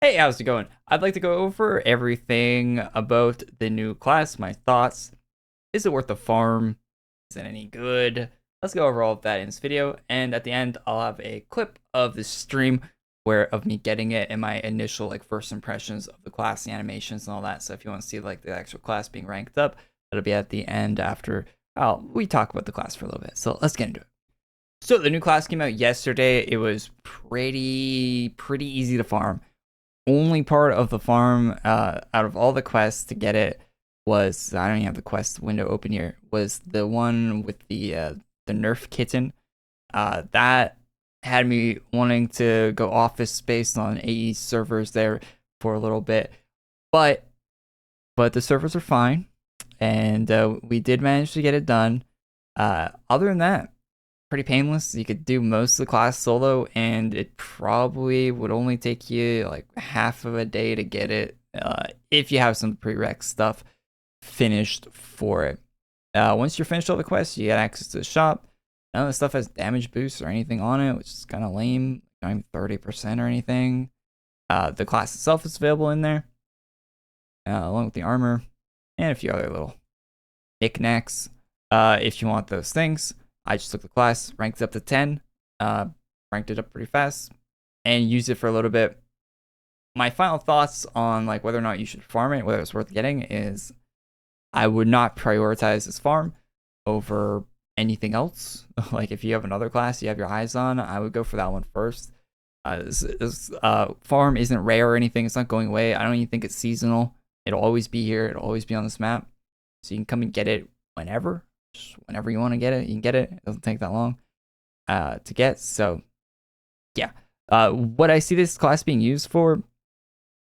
Hey, how's it going? I'd like to go over everything about the new class, my thoughts. Is it worth the farm? Is it any good? Let's go over all of that in this video, and at the end, I'll have a clip of the stream of me getting it and my initial first impressions of the class, the animations, and all that. So if you want to see the actual class being ranked up, that'll be at the end after we talk about the class for a little bit. So let's get into it. So the new class came out yesterday. It was pretty easy to farm. Only part of the farm out of all the quests to get it was, I don't even have the quest window open here, was the one with the Nerf kitten. That had me wanting to go Office Space on AE servers there for a little bit, but the servers are fine, and we did manage to get it done. Other than that, pretty painless. You could do most of the class solo, and it probably would only take you like half of a day to get it if you have some prereq stuff finished for it. Once you're finished all the quests, you get access to the shop. None of the stuff has damage boosts or anything on it, which is kind of lame. Not even 30% or anything. The class itself is available in there, along with the armor and a few other little knickknacks if you want those things. I just took the class, ranked it up to 10, ranked it up pretty fast, and used it for a little bit. My final thoughts on whether or not you should farm it, whether it's worth getting, is I would not prioritize this farm over anything else. If you have another class you have your eyes on, I would go for that one first. This farm isn't rare or anything. It's not going away. I don't even think it's seasonal. It'll always be here. It'll always be on this map. So you can come and get it whenever. Just whenever you want to get it, you can get it. It doesn't take that long to get. So yeah, what I see this class being used for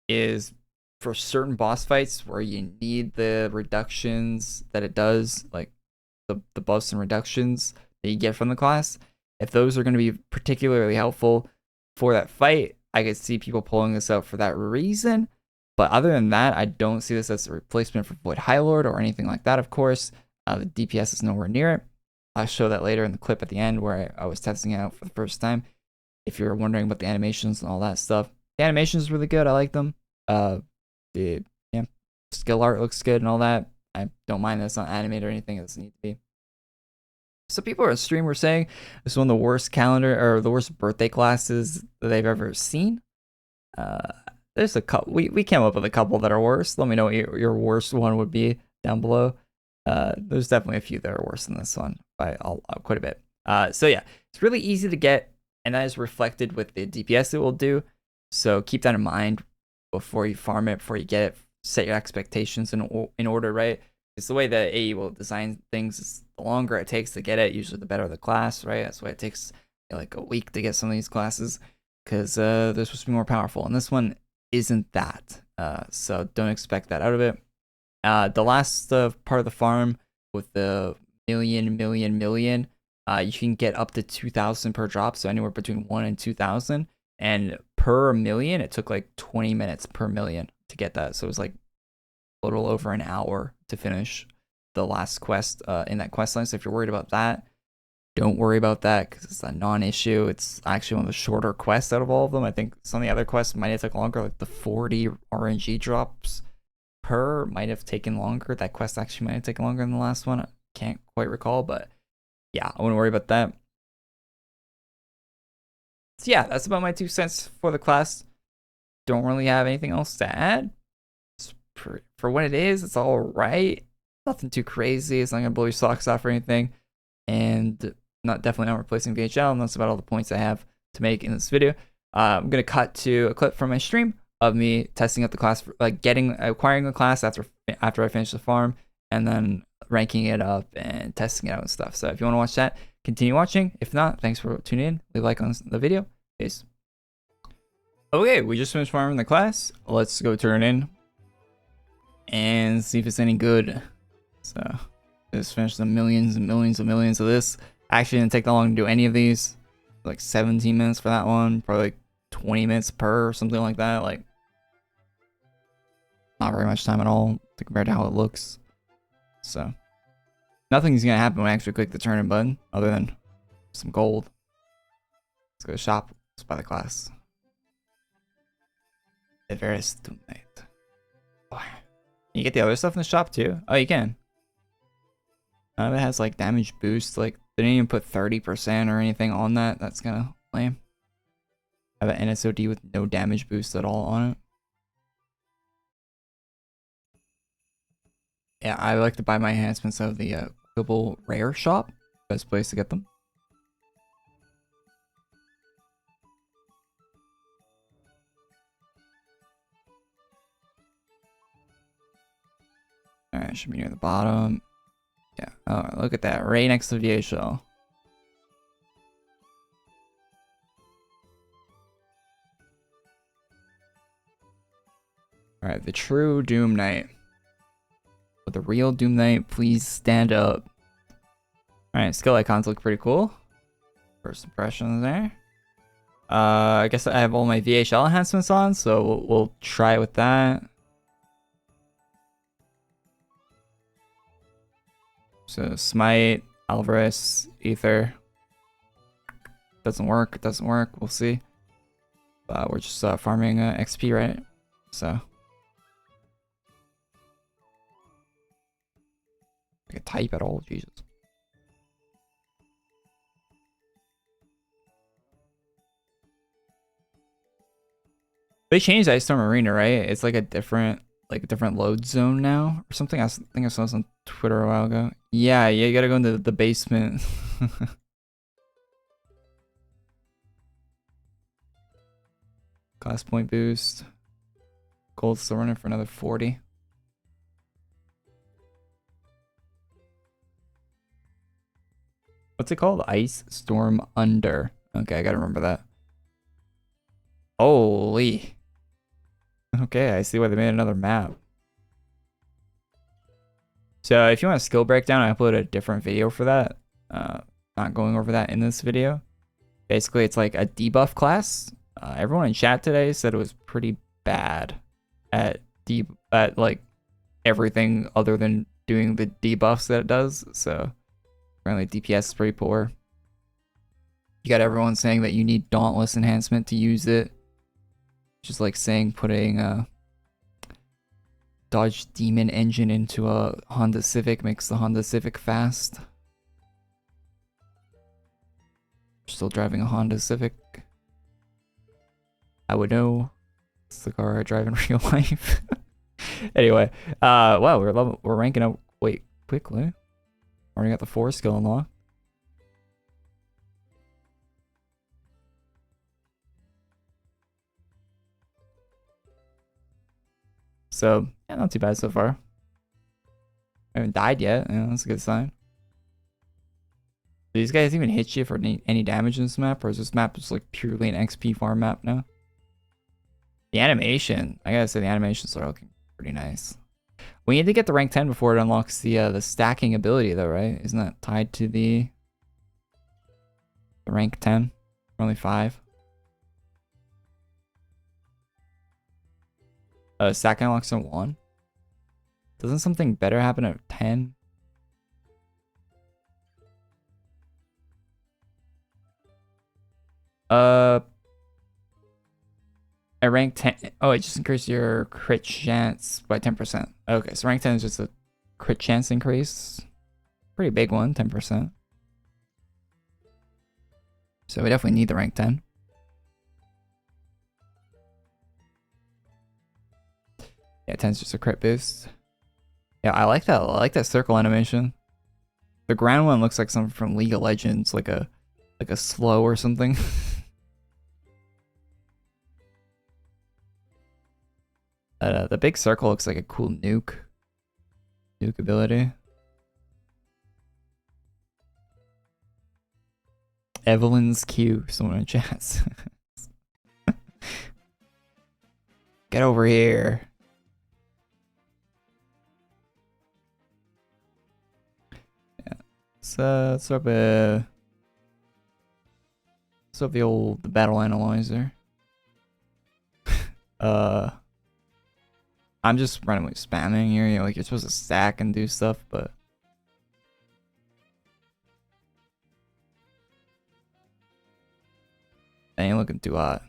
is for certain boss fights where you need the reductions that it does, like the buffs and reductions that you get from the class. If those are going to be particularly helpful for that fight, I could see people pulling this out for that reason. But other than that, I don't see this as a replacement for Void High Lord or anything like that, of course. The DPS is nowhere near it. I'll show that later in the clip at the end where I was testing it out for the first time. If you're wondering about the animations and all that stuff, the animation is really good. I like them. The skill art looks good and all that. I don't mind that it's not animated or anything. It doesn't need to be. So people on stream were saying this is one of the worst calendar or the worst birthday classes that they've ever seen. There's a couple. We came up with a couple that are worse. Let me know what your worst one would be down below. There's definitely a few that are worse than this one by quite a bit. So yeah, it's really easy to get, and that is reflected with the DPS it will do. So keep that in mind before you farm it, before you get it. Set your expectations in order, right? It's the way that AE will design things. Is the longer it takes to get it, usually the better the class, right? That's why it takes like a week to get some of these classes, because they're supposed to be more powerful, and this one isn't that. So don't expect that out of it. The last part of the farm with the million, you can get up to 2,000 per drop, so anywhere between 1 and 2,000. And per million, it took like 20 minutes per million to get that. So it was like a little over an hour to finish the last quest in that quest line. So if you're worried about that, don't worry about that because it's a non-issue. It's actually one of the shorter quests out of all of them. I think some of the other quests might have taken longer, like the 40 RNG drops per might have taken longer. That quest actually might have taken longer than the last one. I can't quite recall, but yeah, I wouldn't worry about that. So yeah, that's about my 2 cents for the class. Don't really have anything else to add. For what it is, it's all right. Nothing too crazy. It's not gonna blow your socks off or anything, and definitely not replacing VHL. And that's about all the points I have to make in this video. I'm gonna cut to a clip from my stream of me testing out the class, acquiring the class after I finish the farm, and then ranking it up and testing it out and stuff. So if you want to watch that, continue watching. If not, thanks for tuning in. Leave a like on the video. Peace. Okay, we just finished farming the class. Let's go turn in and see if it's any good. So just finished the millions and millions and millions of this. Actually didn't take that long to do any of these. Like 17 minutes for that one, probably like 20 minutes per or something like that. Like not very much time at all compared to how it looks. So nothing's gonna happen when I actually click the turn in button other than some gold. Let's go to shop. Let's buy the class. The Verus DoomKnight. You get the other stuff in the shop too? Oh, you can. None of it has like damage boost. Like, they didn't even put 30% or anything on that. That's kind of lame. I have an NSOD with no damage boost at all on it. Yeah, I like to buy my enhancements out of the Global Rare shop. Best place to get them. Alright, should be near the bottom. Yeah. Oh, look at that. Right next to the VA shell. Alright, the true DoomKnight. With the real DoomKnight, please stand up. Alright, skill icons look pretty cool. First impressions there. I guess I have all my VHL enhancements on, so we'll try with that. So Smite, Alvarez, Ether. Doesn't work, doesn't work, we'll see. We're just farming XP, right? So. I can type at all, Jesus. They changed Ice Storm Arena, right? It's like a different load zone now or something. I think I saw this on Twitter a while ago. Yeah, you gotta go into the basement. Class point boost. Gold's still running for another 40. What's it called? Ice Storm Under. Okay, I gotta remember that. Holy. Okay, I see why they made another map. So if you want a skill breakdown, I uploaded a different video for that. Not going over that in this video. Basically, it's like a debuff class. Everyone in chat today said it was pretty bad at like everything other than doing the debuffs that it does. So apparently DPS is pretty poor. You got everyone saying that you need Dauntless enhancement to use it. Just like saying putting Dodge Demon engine into a Honda Civic makes the Honda Civic fast. Still driving a Honda Civic. I would know. It's the car I drive in real life. Anyway, wow, we're ranking up quickly. Already got the 4 skill unlocked. So, yeah, not too bad so far. I haven't died yet. Yeah, that's a good sign. Do these guys even hit you for any damage in this map? Or is this map just like purely an XP farm map now? The animation. I gotta say the animations are looking pretty nice. We need to get the rank 10 before it unlocks the stacking ability though, right? Isn't that tied to the rank 10? Only 5. Stacking unlocks on 1. Doesn't something better happen at 10? At rank 10, oh, it just increases your crit chance by 10%. Okay, so rank 10 is just a crit chance increase. Pretty big one, 10%. So we definitely need the rank 10. Yeah, 10's just a crit boost. Yeah, I like that. I like that circle animation. The ground one looks like something from League of Legends, like a slow or something. The big circle looks like a cool nuke ability. Evelyn's Q, someone in chat. Get over here. Yeah. So let's up the battle analyzer. I'm just randomly spamming here, you know, like you're supposed to stack and do stuff, but that ain't looking too hot.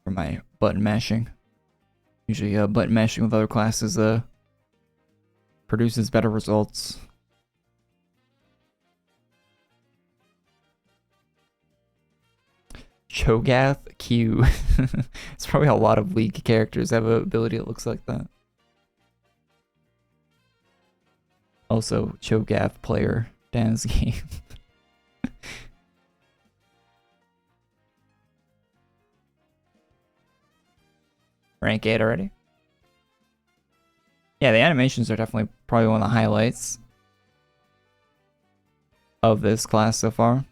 for my button mashing. Usually button mashing with other classes produces better results. Cho'Gath Q. It's probably a lot of League characters have an ability that looks like that. Also, Cho'Gath player, Dan's game. Rank 8 already? Yeah, the animations are definitely probably one of the highlights of this class so far.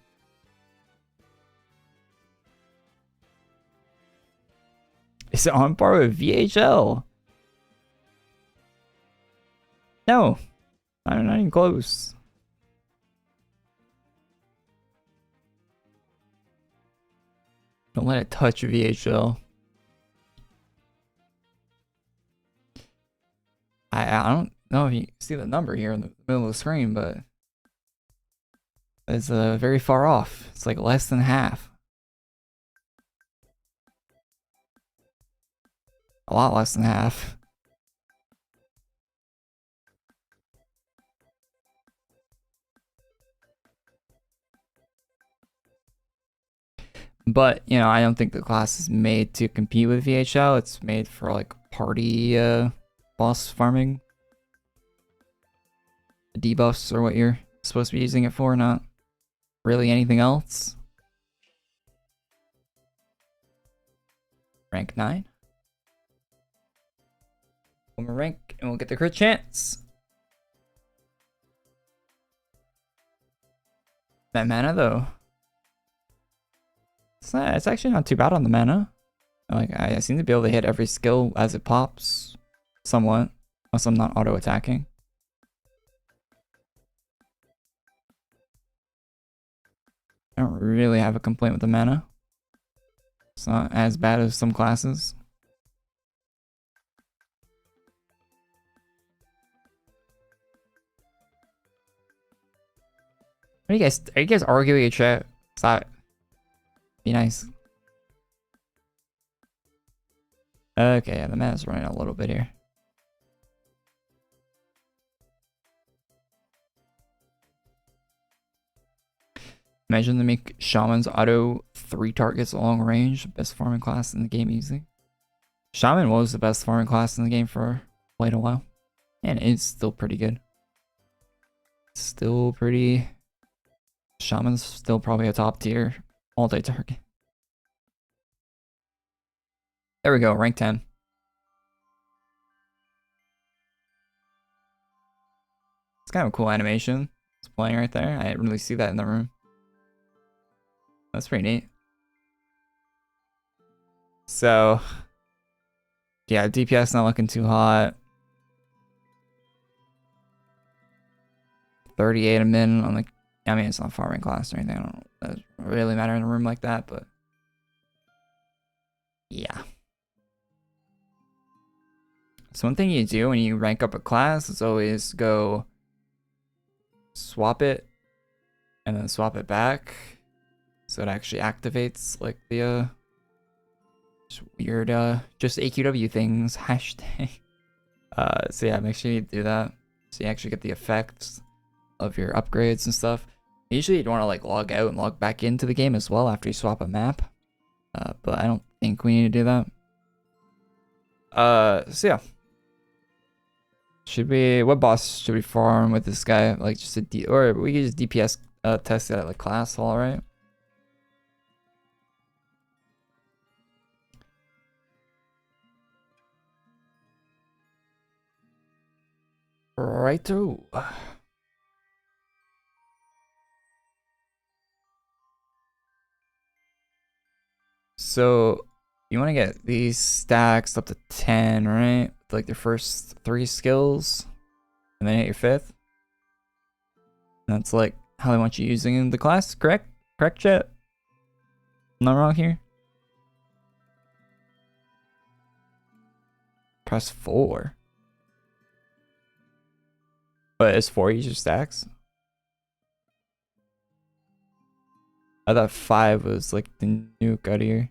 Is it on par with VHL? No, not even close. Don't let it touch VHL. I don't know if you see the number here in the middle of the screen, but it's very far off. It's like less than half. A lot less than half. But, you know, I don't think the class is made to compete with VHL. It's made for like party boss farming. The debuffs are what you're supposed to be using it for, not really anything else. Rank 9. One more rank and we'll get the crit chance. That mana though. It's actually not too bad on the mana. Like I seem to be able to hit every skill as it pops. Somewhat. Unless I'm not auto attacking. I don't really have a complaint with the mana. It's not as bad as some classes. Are you guys arguing in chat? Stop. Be nice. Okay, yeah, the mana's running a little bit here. Imagine they make Shaman's auto 3 targets long range. Best farming class in the game easy. Shaman was the best farming class in the game for quite a while. And it's still pretty good. Still pretty... Shaman's still probably a top tier multi target. There we go, rank 10. It's kind of a cool animation. It's playing right there. I didn't really see that in the room. That's pretty neat. So, yeah, DPS not looking too hot. 38 a min on the... I mean, it's not farming class or anything. I don't doesn't really matter in a room like that, but... Yeah. So one thing you do when you rank up a class is always go... swap it. And then swap it back. So it actually activates, like, the, weird, just AQW things, hashtag. So yeah, make sure you do that. So you actually get the effects of your upgrades and stuff. Usually you'd want to, like, log out and log back into the game as well after you swap a map. But I don't think we need to do that. So yeah. What boss should we farm with this guy? Like, just or we could just DPS, test it at, like, class hall, right? Righto. So you want to get these stacks up to 10, right? Like the first 3 skills, and then hit your 5th. That's like how they want you using in the class, correct? Correct, chat? Not wrong here. Press 4. But is 4 user stacks? I thought 5 was like the nuke out here.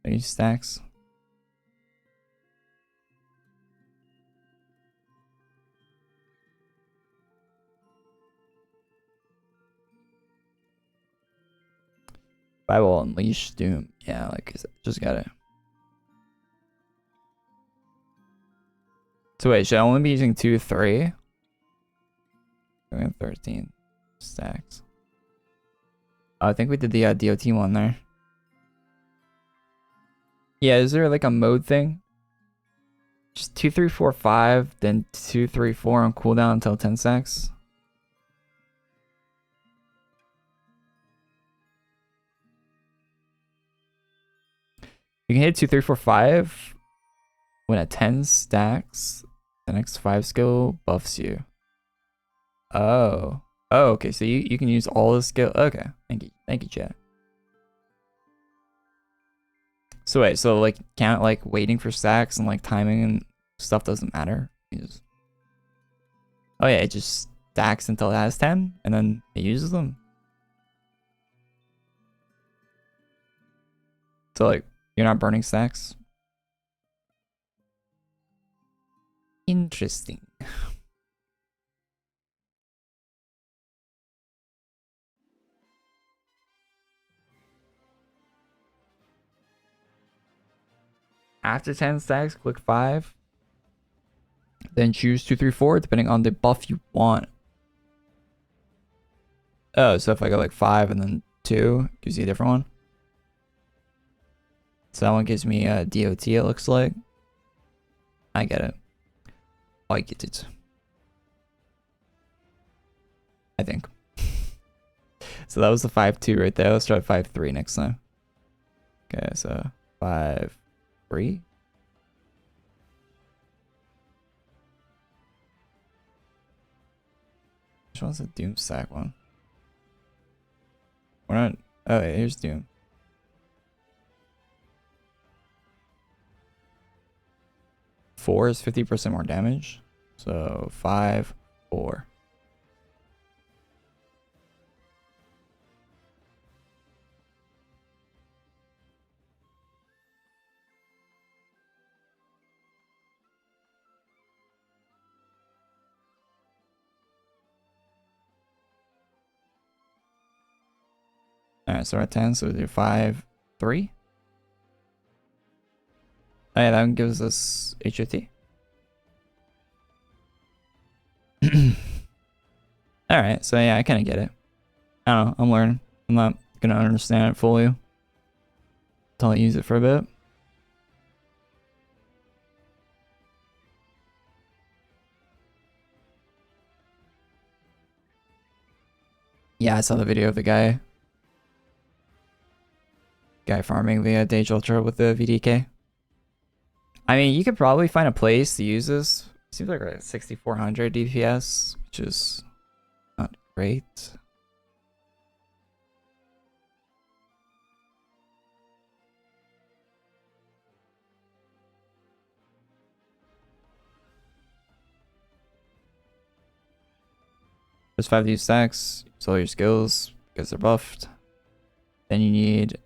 I use stacks. I will unleash Doom. Yeah, like just gotta. So wait, should I only be using 2, 3? We have 13 stacks. Oh, I think we did the DOT one there. Yeah, is there like a mode thing? Just 2, 3, 4, 5, then 2, 3, 4 on cooldown until 10 stacks. You can hit 2, 3, 4, 5 when at 10 stacks. The next 5 skill buffs you. Oh. Oh, okay. So you can use all the skill. Okay. Thank you, chat. So wait, so like count like waiting for stacks and like timing and stuff doesn't matter. Oh yeah, it just stacks until it has 10 and then it uses them. So like you're not burning stacks. Interesting. After 10 stacks, click 5. Then choose 2, 3, 4, depending on the buff you want. Oh, so if I go like 5 and then 2, gives you a different one. So that one gives me a DOT, it looks like. I get it. I get it. I think. So that was the 5-2 right there. Let's try 5-3 next time. Okay, so 5-3. Which one's the Doom stack one? We're not. Oh, yeah, here's Doom. Four is 50% more damage. So 5, 4. Alright, so we're at 10, so we do 5, 3. Oh yeah, that one gives us HOT. Alright, so yeah, I kind of get it. I don't know, I'm learning. I'm not gonna understand it fully until I use it for a bit. Yeah, I saw the video of the guy farming the Dage Ultra with the VDK. I mean, you could probably find a place to use this. Seems like a 6400 DPS, which is not great. There's 5 of these stacks, use all your skills because they're buffed. Then you need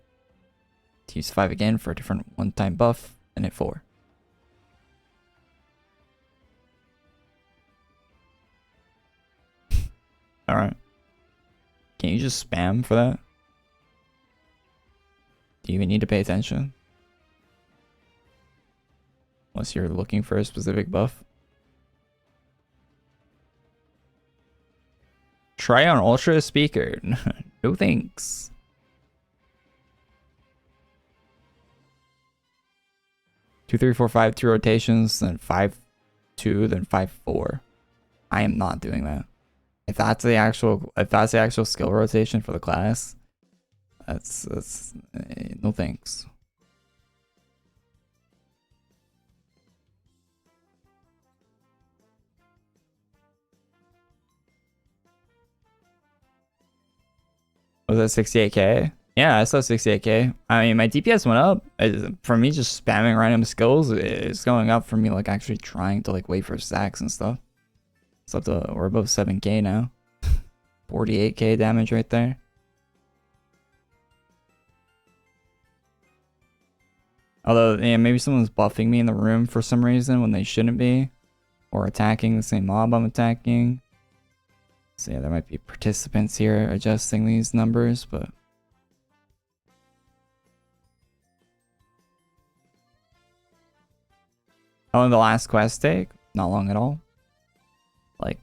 to use 5 again for a different one-time buff, and hit 4. Alright. Can you just spam for that? Do you even need to pay attention? Unless you're looking for a specific buff. Try on Ultra Speaker. No thanks. Two, 3, 4, 5, 2 rotations, then 5, 2, then 5, 4. I am not doing that. If that's the actual skill rotation for the class, that's no thanks. Was that 68k? Yeah, I saw 68k. I mean, my DPS went up. For me, just spamming random skills, it's going up for me, like, actually trying to, like, wait for stacks and stuff. It's up to, we're above 7k now. 48k damage right there. Although, yeah, maybe someone's buffing me in the room for some reason when they shouldn't be. Or attacking the same mob I'm attacking. So yeah, there might be participants here adjusting these numbers, but... How long did the last quest take? Not long at all. Like,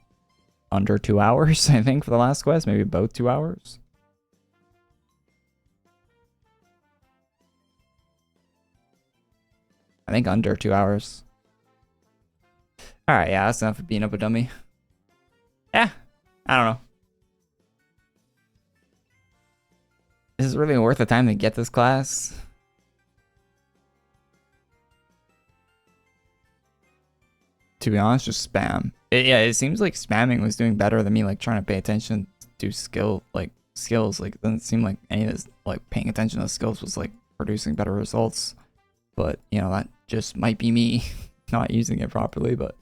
under 2 hours, I think, for the last quest. Maybe about 2 hours. I think under 2 hours. Alright, yeah, that's enough of beating up a dummy. Yeah, I don't know. Is it really worth the time to get this class? To be honest, just spam. Yeah, it seems like spamming was doing better than me, like, trying to pay attention to skills. Like, it doesn't seem like any of this, like, paying attention to skills was, like, producing better results. But, you know, that just might be me not using it properly, but...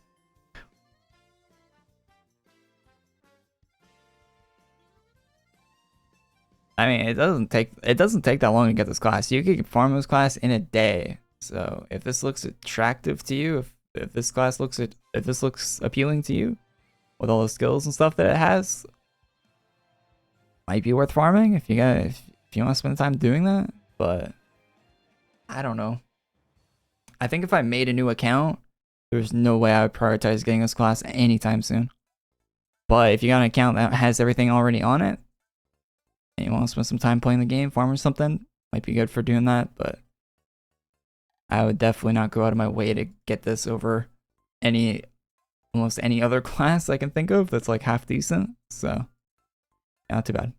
I mean, it doesn't take that long to get this class. You can farm this class in a day. So, if this looks attractive to you, if this class looks appealing to you, with all the skills and stuff that it has, might be worth farming if you want to spend time doing that. But I don't know. I think if I made a new account, there's no way I would prioritize getting this class anytime soon. But if you got an account that has everything already on it, and you want to spend some time playing the game, farm or something, might be good for doing that. But I would definitely not go out of my way to get this over almost any other class I can think of that's like half decent. So, not too bad.